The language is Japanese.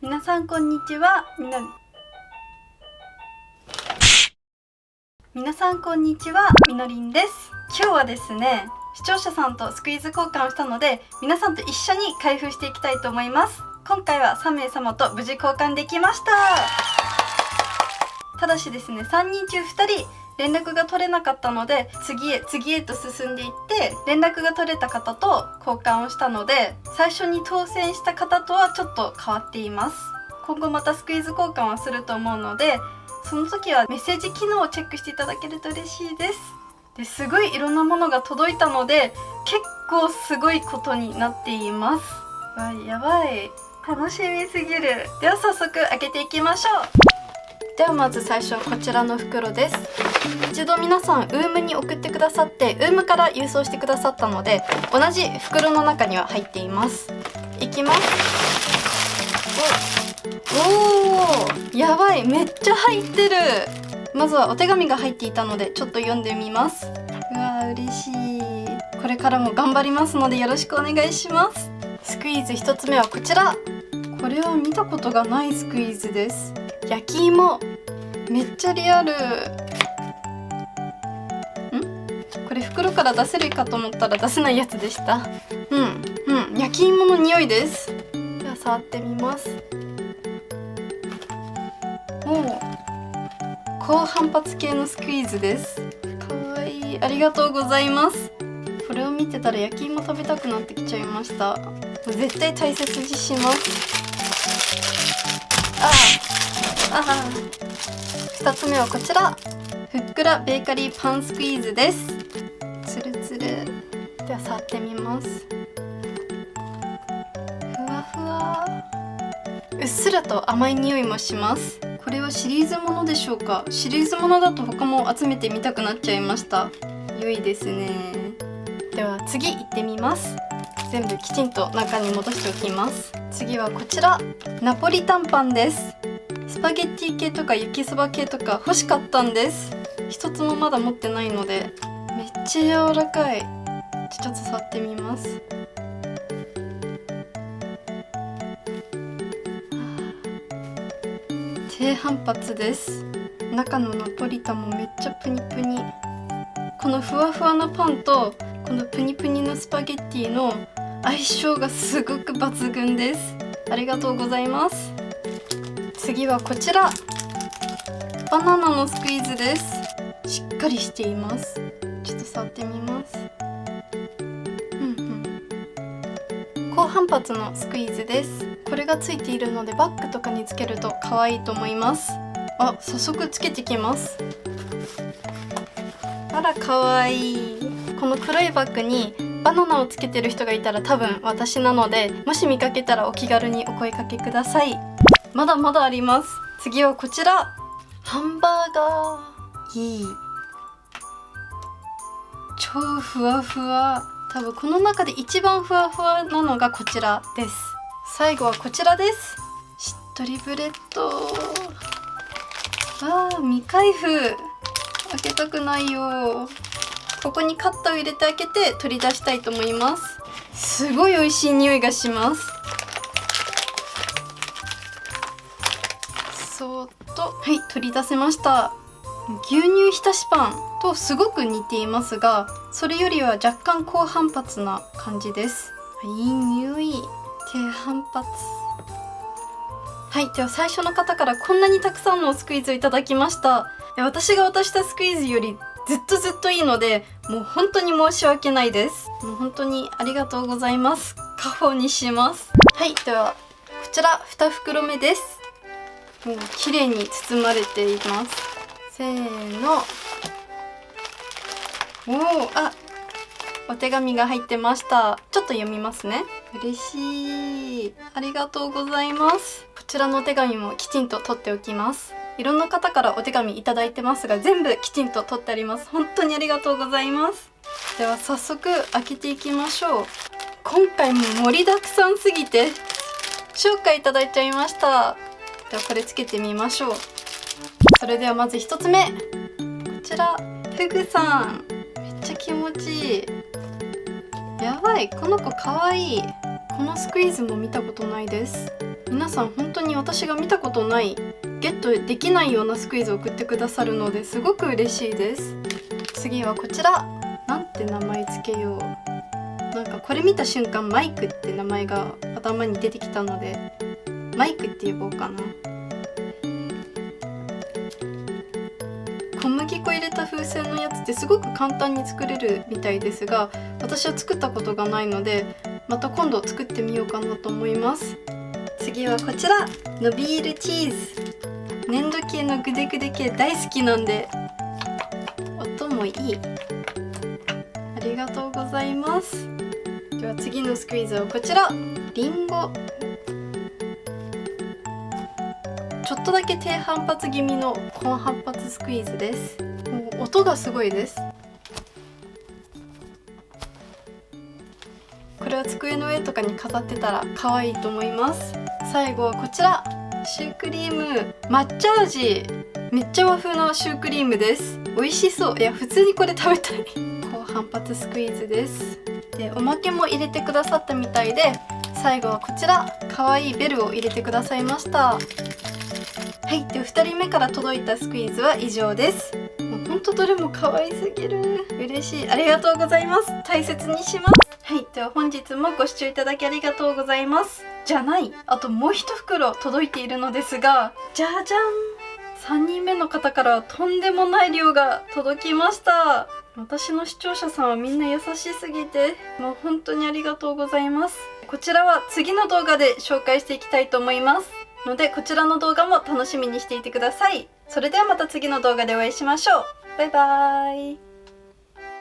皆さんこんにちは。皆さんこんにちは、みのりんです。今日はですね、視聴者さんとスクイーズ交換をしたので、皆さんと一緒に開封していきたいと思います。今回は3名様と無事交換できました。ただしですね、3人中2人連絡が取れなかったので、次へと進んでいって連絡が取れた方と交換をしたので、最初に当選した方とはちょっと変わっています。今後またスクイーズ交換をすると思うので、その時はメッセージ機能をチェックしていただけると嬉しいです。ですごいいろんなものが届いたので、結構すごいことになっています。わ、やばい、楽しみすぎる。では早速開けていきましょう。ではまず最初こちらの袋です。一度皆さんUMに送ってくださって、UMから郵送してくださったので、同じ袋の中には入っています。いきます。おー、やばい、めっちゃ入ってる。まずはお手紙が入っていたのでちょっと読んでみます。うわー、嬉しい。これからも頑張りますのでよろしくお願いします。スクイーズ1つ目はこちら。これは見たことがないスクイーズです。焼き芋、めっちゃリアル。これ袋から出せるかと思ったら出せないやつでした。焼き芋の匂いです。では触ってみます。高反発系のスクイーズです。かわいい、ありがとうございます。これを見てたら焼き芋食べたくなってきちゃいました。絶対大切にします。2つ目はこちら、ふっくらベーカリーパンスクイーズです。つるつる。では触ってみます。ふわふわ、うっすらと甘い匂いもします。これはシリーズものでしょうか。シリーズものだと他も集めてみたくなっちゃいました。良いですね。では次行ってみます。全部きちんと中に戻しておきます。次はこちら、ナポリタンパンです。スパゲッティ系とか焼きそば系とか欲しかったんです。一つもまだ持ってないので、めっちゃ柔らかい。ちょっと触ってみます。低反発です。中のナポリタンもめっちゃプニプニ。このふわふわなパンとこのプニプニのスパゲッティの相性がすごく抜群です。ありがとうございます。次はこちら、バナナのスクイーズです。しっかりしています。ちょっと触ってみます。高反発のスクイーズです。これがついているのでバッグとかにつけると可愛いと思います。あ、早速つけてきます。あら、可愛い。この黒いバッグにバナナをつけてる人がいたら多分私なので、もし見かけたらお気軽にお声かけください。まだまだあります。次はこちら、ハンバーガー。いい、超ふわふわ。多分この中で一番ふわふわなのがこちらです。最後はこちらです。しっとりブレッド。未開封。開けたくないよ。ここにカッターを入れて開けて取り出したいと思います。すごい美味しい匂いがします。そーっと、はい、取り出せました。牛乳浸しパンとすごく似ていますが、それよりは若干高反発な感じです。いい匂い。低反発。はい、では最初の方からこんなにたくさんのスクイーズをいただきました。私が渡したスクイーズよりずっといいので、もう本当に申し訳ないです。もう本当にありがとうございます。家宝にします。はい、ではこちら2袋目です。もう綺麗に包まれています。せーの。お手紙が入ってました。ちょっと読みますね。嬉しい。ありがとうございます。こちらのお手紙もきちんと取っておきます。いろんな方からお手紙いただいてますが、全部きちんと取ってあります。本当にありがとうございます。では早速開けていきましょう。今回も盛りだくさんすぎて紹介いただいちゃいました。ではこれつけてみましょう。それではまず1つ目、こちら、フグさん。めっちゃ気持ちいい。やばい、この子かわいい。このスクイーズも見たことないです。皆さん本当に私が見たことないゲットできないようなスクイーズを送ってくださるのですごく嬉しいです。次はこちら、なんて名前つけよう。なんかこれ見た瞬間マイクって名前が頭に出てきたのでマイクって呼ぼうかな。小麦粉入れた風船のやつってすごく簡単に作れるみたいですが、私は作ったことがないのでまた今度作ってみようかなと思います。次はこちら、のびーるチーズ。粘土系のグデグデ系大好きなんで音もいい。ありがとうございます。では次のスクイーズはこちら、リンゴ。ちょっとだけ低反発気味の高反発スクイーズです。もう音がすごいです。これは机の上とかに飾ってたら可愛いと思います。最後はこちら、シュークリーム抹茶味。めっちゃ和風なシュークリームです。美味しそう。いや普通にこれ食べたい。高反発スクイーズです。でおまけも入れてくださったみたいで、最後はこちら、可愛いベルを入れてくださいました。はい、で2人目から届いたスクイーズは以上です。もうほんとどれも可愛すぎる。嬉しい。ありがとうございます。大切にします。はい、では本日もご視聴いただきありがとうございます。じゃない、あともう一袋届いているのですが、じゃじゃん、3人目の方からとんでもない量が届きました。私の視聴者さんはみんな優しすぎてもう本当にありがとうございます。こちらは次の動画で紹介していきたいと思いますので、こちらの動画も楽しみにしていてください。それではまた次の動画でお会いしましょう。バイバーイ。